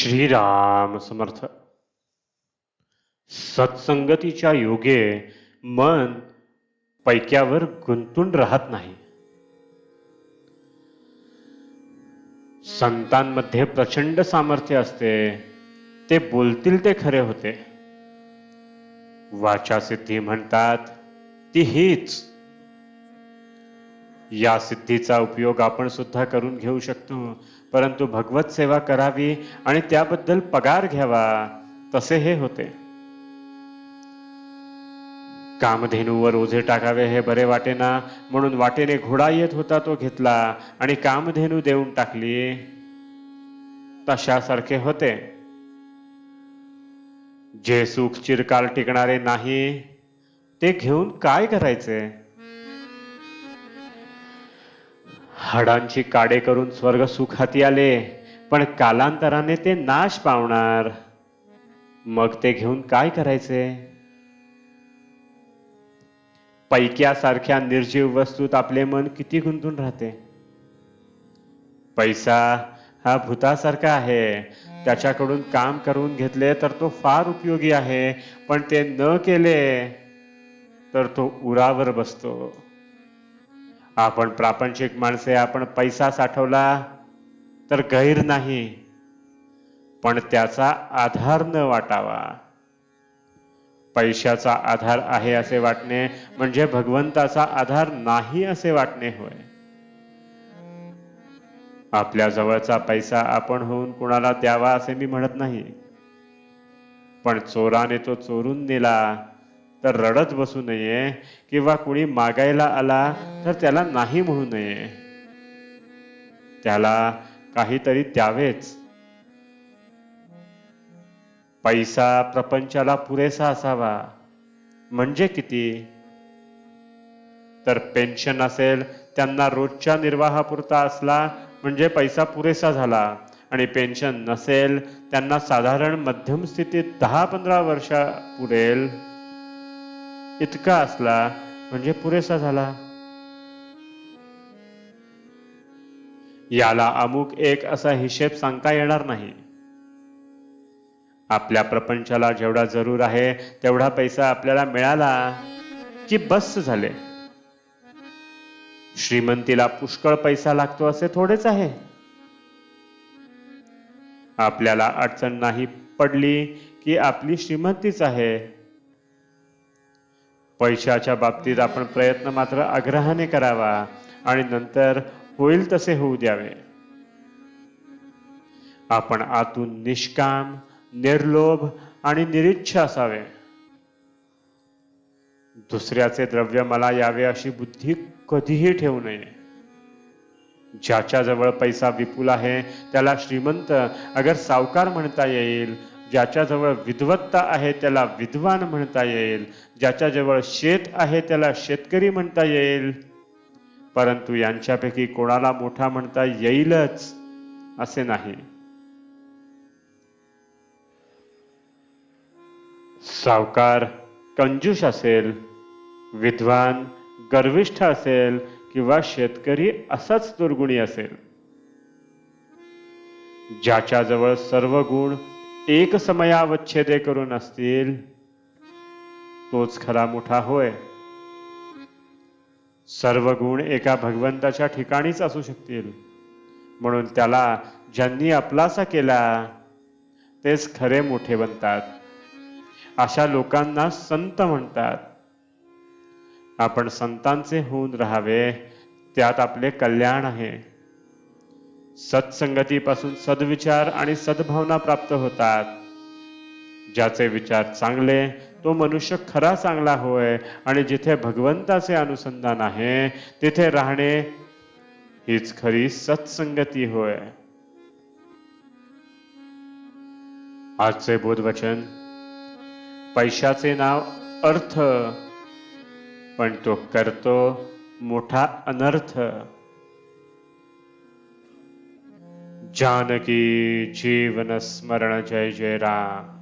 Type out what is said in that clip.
श्रीराम समर्थ. सत्संगतीच्या योगे मन पैक्यावर गुंतून राहत नाही. संतांमध्ये प्रचंड सामर्थ्य असते. ते बोलतील ते खरे होते. वाचा सिद्धी म्हणतात ती हीच. या सिद्धीचा उपयोग आपण सुद्धा करून घेऊ शकतो, परंतु भगवत सेवा करावी आणि त्याबद्दल पगार घ्यावा, तसे हे होते. कामधेनूवर ओझे टाकावे हे बरे वाटेना, म्हणून वाटेने घोडा येत होता तो घेतला आणि कामधेनू देऊन टाकली. तशासारखे होते. जे सुख चिरकाल टिकणारे नाही ते घेऊन काय करायचे? हाडांची काडे करून स्वर्ग सुख हाती आले, पण कालांतराने ते नाश पावणार. मग ते घेऊन काय करायचे? पैक्यासारख्या निर्जीव वस्तूत आपले मन किती गुंतून राहते. पैसा हा भूतासारखा आहे. त्याच्याकडून काम करून घेतले तर तो फार उपयोगी आहे, पण ते न केले तर तो उरावर बसतो. आपण प्रापंचिक माणसे, आपण पैसा साठवला तर गैर नाही, पण त्याचा आधार न वाटावा. पैशाचा आधार आहे असे वाटणे म्हणजे भगवंताचा आधार नाही असे वाटणे होय. आपल्या जवळचा पैसा आपण होऊन कुणाला द्यावा असे मी म्हणत नाही, पण चोराने तो चोरून नेला तर रडत बसू नये, किंवा कुणी मागायला आला तर त्याला नाही म्हणू नये. त्याला काहीतरी द्यावेच. पैसा प्रपंचाला पुरेसा असावा. म्हणजे किती? तर पेन्शन असेल त्यांना रोजच्या निर्वाहापुरता असला म्हणजे पैसा पुरेसा झाला, आणि पेन्शन नसेल त्यांना साधारण मध्यम स्थितीत 10-15 वर्ष पुरेल इतका असला म्हणजे पुरेसा झाला. याला अमुक एक असा हिशेब सांगता येणार नाही. आपल्या प्रपंचाला जेवढा जरूर आहे तेवढा पैसा आपल्याला मिळाला की बस झाले. श्रीमंतीला पुष्कळ पैसा लागतो असे थोडेच आहे. आपल्याला अडचण नाही पडली की आपली श्रीमंतीच आहे. पैशाच्या बाबतीत आपण प्रयत्न मात्र आग्रहाने करावा आणि नंतर होईल तसे होऊ द्यावे. आपण आतून निष्काम, निर्लोभ आणि निरीच्छ असावे. दुसऱ्याचे द्रव्य मला यावे अशी बुद्धी कधीही ठेवू नये. ज्याच्याजवळ पैसा विपुल आहे त्याला श्रीमंत अगर सावकार म्हणता येईल. ज्याच्याजवळ विद्वत्ता आहे त्याला विद्वान म्हणता येईल. ज्याच्याजवळ शेत आहे त्याला शेतकरी म्हणता येईल. परंतु यांच्यापैकी कोणाला मोठा म्हणता येईलच असे नाही. सावकार कंजूष असेल, विद्वान गर्विष्ठ असेल, किंवा शेतकरी असाच दुर्गुणी असेल. ज्याच्याजवळ सर्व गुण एक समयावच्छेदे करून असतील तोच खरा मोठा होय. सर्व गुण एका भगवंताच्या ठिकाणीच असू शकतील, म्हणून त्याला ज्यांनी आपलासा केला तेच खरे मोठे बनतात. अशा लोकांना संत म्हणतात. आपण संतांचे होऊन राहावे, त्यात आपले कल्याण आहे. सत्संगतीपासून सद्विचार आणि सद्भावना प्राप्त होतात. ज्याचे विचार चांगले तो मनुष्य खरा चांगला होय, आणि जिथे भगवंताचे अनुसंधान आहे तिथे राहणे हीच खरी सत्संगती होय. आजचे बोधवचन: पैशाचे नाव अर्थ, पण तो करतो मोठा अनर्थ. जानकी जीवन स्मरण. जय जय राम.